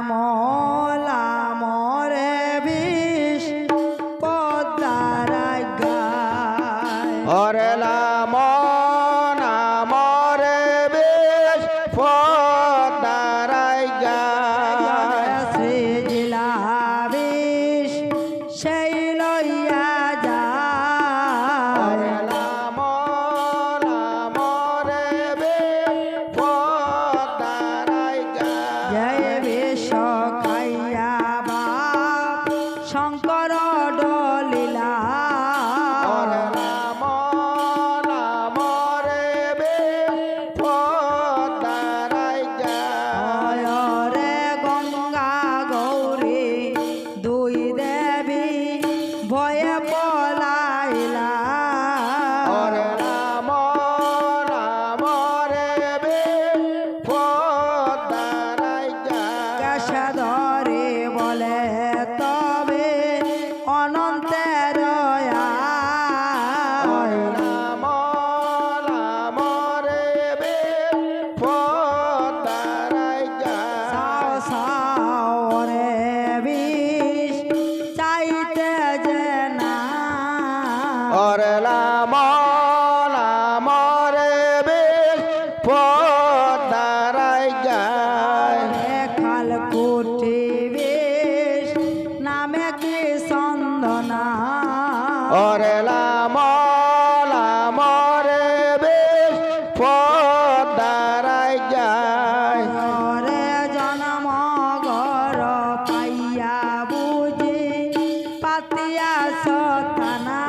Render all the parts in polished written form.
মলা মরে বিষ পদ্মার গায় ওরে লামন আমরে বেশ পদ্মার গায় শ্রীজিলা বিষ সেই লইয়া যায় ওরে লামন আমরে বেশ পদ্মার গায় জয় বিষ খাইয়া বাপ শঙ্কর ডলিলা ওরে লামন আমরে বেশ পদ্মার গায় রে গঙ্গা গৌরী দুই দেবী ভয়ে পলাইলা ওরে লামন আমরে বেশ পদ্মার গায় কেশা ধরে বলে তবে অনন্তের ওরে লামন আমরে বেশ পদ্মার গায় সাওরে বিষ চাইতে যে না ওরে লামন আমরে বেশ পদ্মার গায় খাল কুটি বিষ নামে কি সন্দনা ওরে লামন আমরে বেশ পদ্মার গায় রে জনম গর পাইয়া বুঝি পাতিয়া সতানা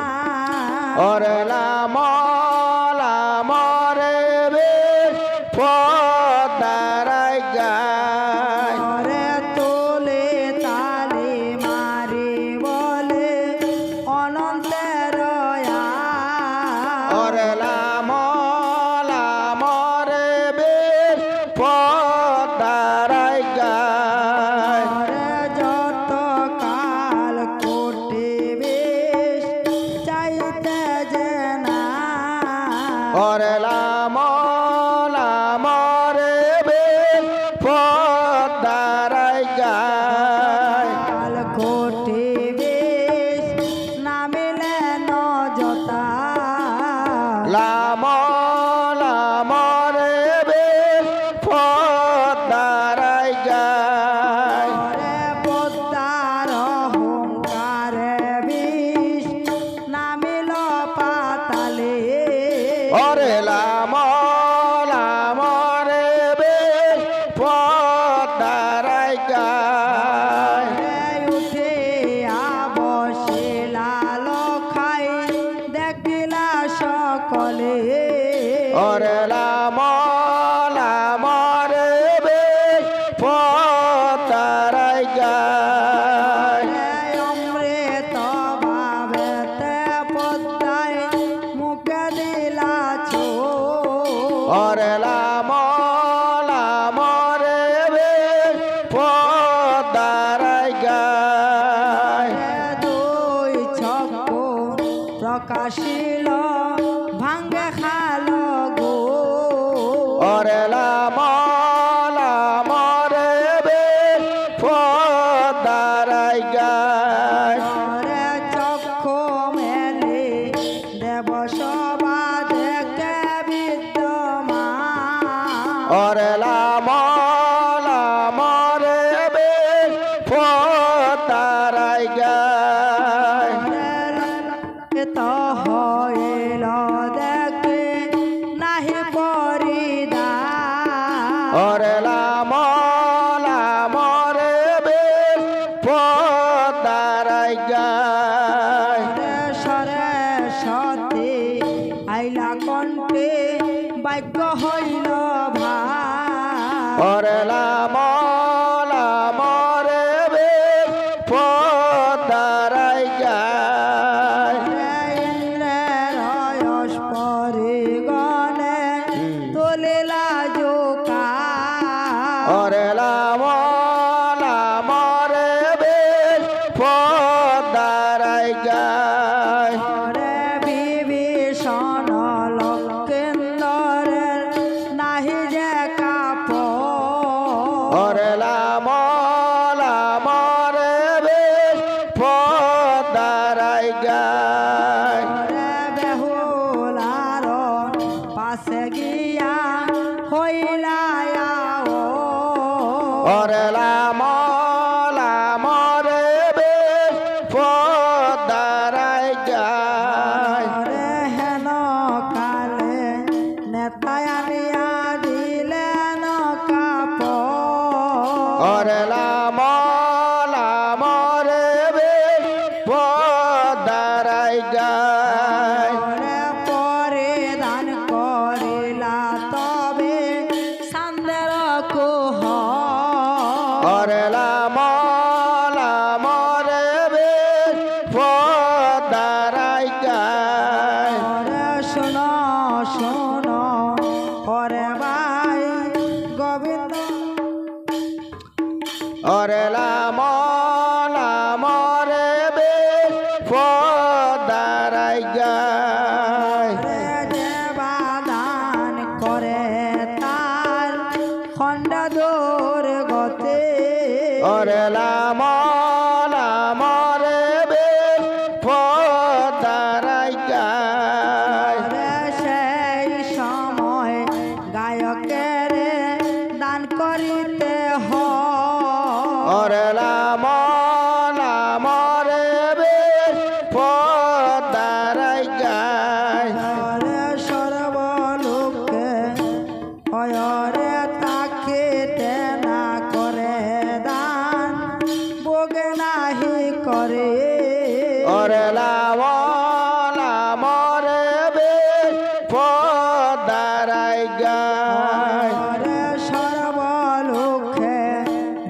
ওরে লামন আমরে বেশ পদ্মার গায় রে তোলে তালে মারি বলে অনন্তের ওরে লামন আমরে বেশ পদ্মার গায় রে যত কাল কোটি বেশ চাইতে যে না ওরে লামন আমরে বেশ পদ্মার গায় কাল কোটি বেশ নামিলে নজতা লামন আমরে বেশ পদ্মার গায় রে পদ্মার অহংকারে বিষ নামিল পাতালে ওরে লামন আমরে বেশ পদ্মার গায় রে উঠে বসিলা লখাই দেখিলা সকলে ওরে লামন আমরে বেশ পদ্মার গায় অমৃত ভাবেতে পদ্মায় মুখে দিলা ছো ওরে লামন আমরে বেশ পদ্মার গায় দুই চক্ষু প্রকাশিল ভাঙ্গে খালো গো ওরে লামন আমরে বেশ পদ্মার গায় রে চক্ষু মেলে দেব সভা দেখে বিদ্যমান ওরে লামন আমরে বেশ পদ্মার গায় তো হইল দেখে নাহি পরিদা ওরে লামন আমরে বেশ পদ্মার গায় সরে সতে আইলা কণ্ঠে বাক্য হইল ভাই ওরে লামন আমরে বেশ পদ্মার গায় ইন্দ্রের পরিগণে তোলিলা জোকা ওরে লামন আমরে বেশ পদ্মার গায় রে বিভীষণ লক্ষেন্দরের নাহি যে কাপ ওরে লামন ওরে লাম রে বেশ পদারাই গায় ওরে হেন কালে নেতায় আনিয়া দিলেন কাপড় ওরে লাম রে বেশ পদারাই গায় ওরে পরে দান করিলা তবে সান্দের কুহ ওরে লাম রে বেশ পদারাই গায় ওরে শোনো শোনো ওরে ভাই গোবিন্দ ওরে লাম রে বেশ পদারাই গায় ওরে যে বাদান করে তার খণ্ড দূর গতে ওরে লাম রে বেশ পদারাই গায় ওরে সেই সময় গায়কের দান করিতে হয় ওরে